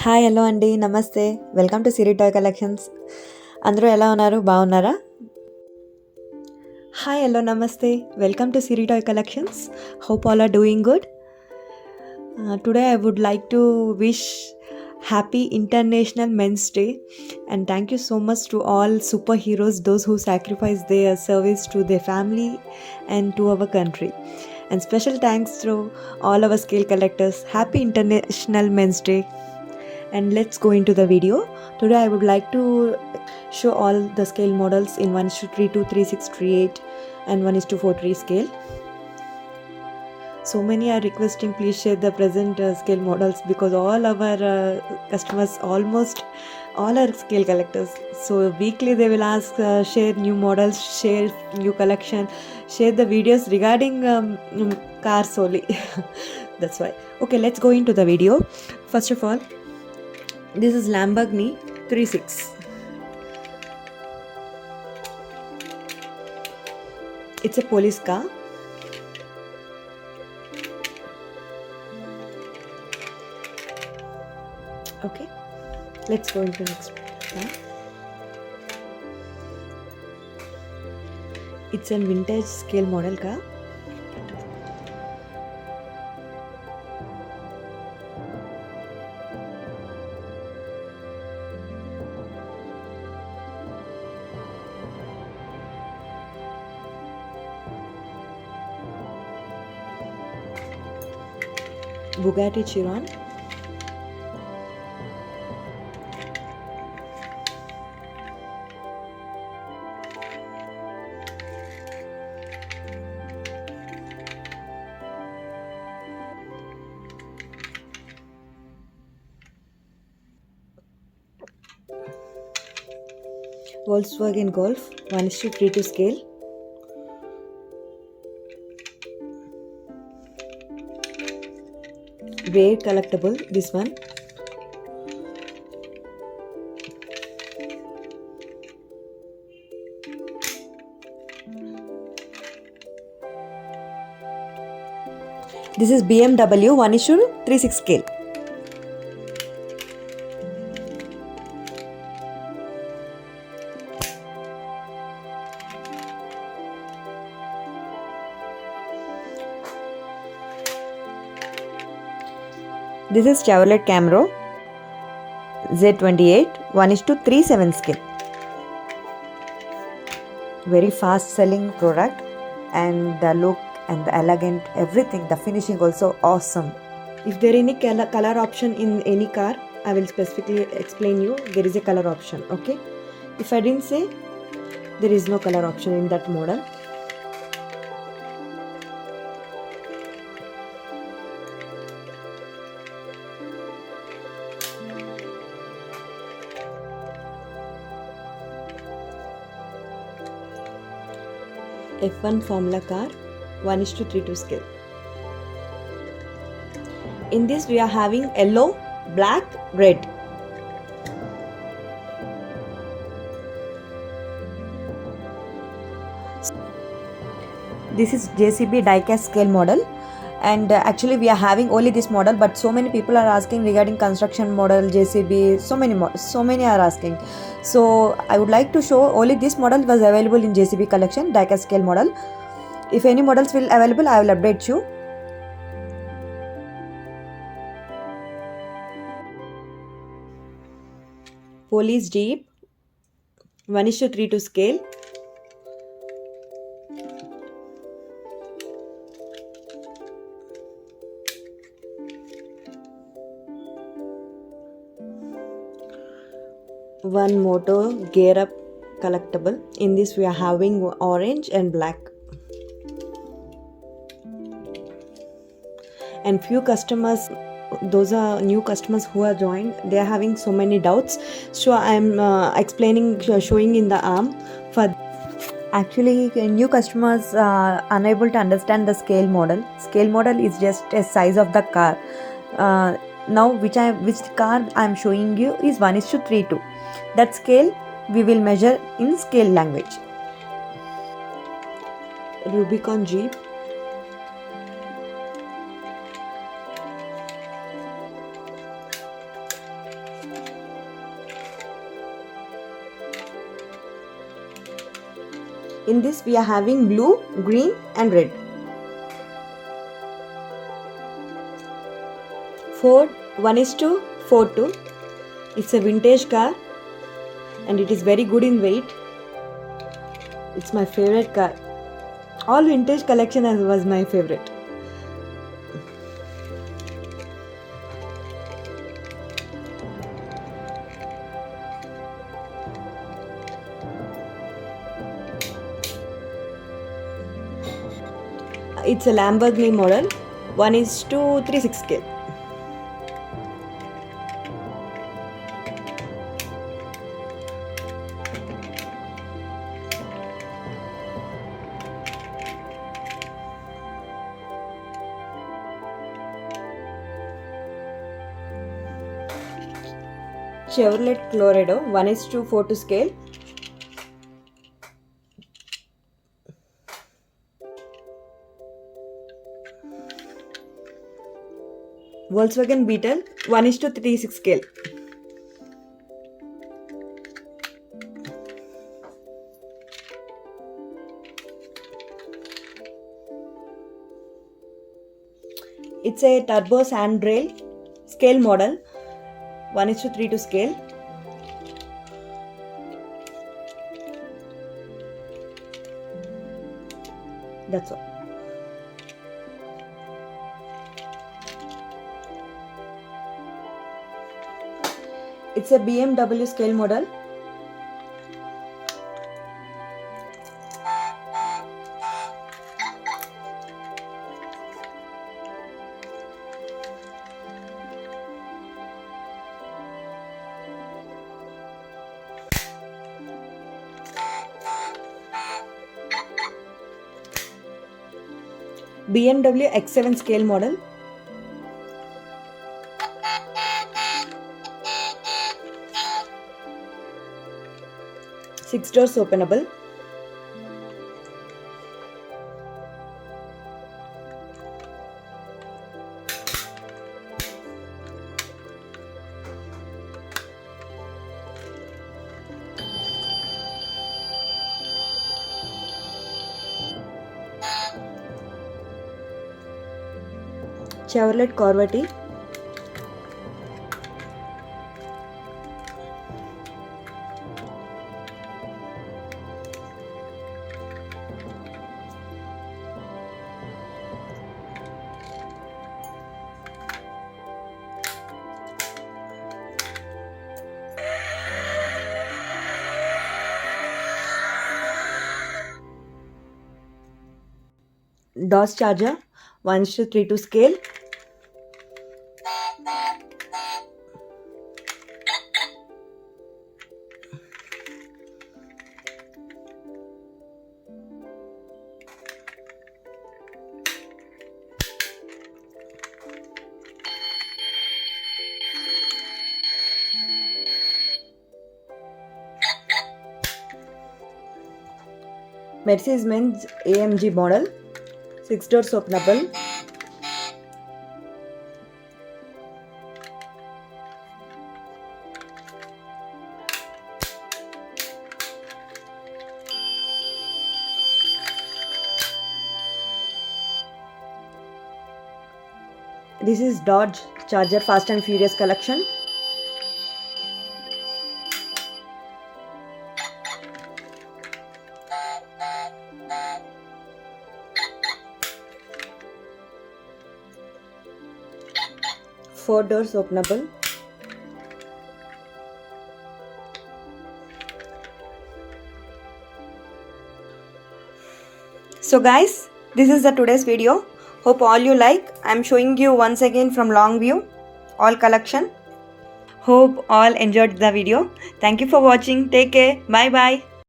Hi hello అండి నమస్తే welcome to సిరిటాయ్ కలెక్షన్స్. అందరూ ఎలా ఉన్నారు, బాగున్నారా? హాయ్ హలో నమస్తే వెల్కమ్ టు సిరిటాయ్ collections. Hope all are doing good. Today I would like to wish happy International Men's Day and thank you so much to all superheroes, those who sacrifice their service to their family and to our country. And special thanks to all our scale collectors. Happy International Men's Day. And let's go into the video. Today I would like to show all the scale models in 1:32, 3638 and 1:43 scale. So many are requesting please share the present scale models because all our customers, almost all are scale collectors. So weekly they will ask share new models, share new collection, share the videos regarding cars only. That's why. Okay, let's go into the video. First of all, this is Lamborghini 36. It's a police car. Okay, let's go into next car. It's a vintage scale model car. Bugatti Chiron. Volkswagen Golf 1:32 scale. Rare collectible, this one. This is BMW 1:36 scale. This is Chevrolet Camaro Z28 1:37 scale. Very fast selling product, and the look and the elegant, everything, the finishing also awesome. If there any color option in any car, I will specifically explain you. There is a color option, okay? If I didn't say, there is no color option in that model. F1 Formula car 1:32 scale. In this we are having yellow, black, red. This is JCB Diecast scale model, and actually we are having only this model, but so many people are asking regarding construction model JCB, so many are asking. So I would like to show only this model was available in JCB collection, Diecast scale model. If any models will available, I will update you. Police Jeep 1:32 scale. One motor gear up collectible. In this we are having orange and black, and few customers, those are new customers who are joined, they are having so many doubts, so I am explaining, showing in the arm. For actually new customers unable to understand the scale model is just a size of the car. Now which car I am showing you is 1:32. That scale we will measure in scale language. Rubicon Jeep In this we are having blue, green and red. Ford 1:4:2. It's a vintage car and it is very good in weight. It's my favorite car. All vintage collection was my favorite. It's a Lamborghini model 1:36 scale. Chevrolet Colorado 1:4:2 scale. Volkswagen Beetle 1:36 scale. It's a turbo sandrail scale model 1:32 scale. That's all. It's a BMW scale model. BMW X7 scale model. Six doors openable. Chevrolet Corvette. Dodge Charger 1:32 scale. Mercedes-Benz AMG model 6 doors openable. This is Dodge Charger Fast and Furious collection. Four doors openable. So guys, this is the today's video. Hope all you like. I am showing you once again from long view all collection. Hope all enjoyed the video. Thank you for watching. Take care. Bye bye.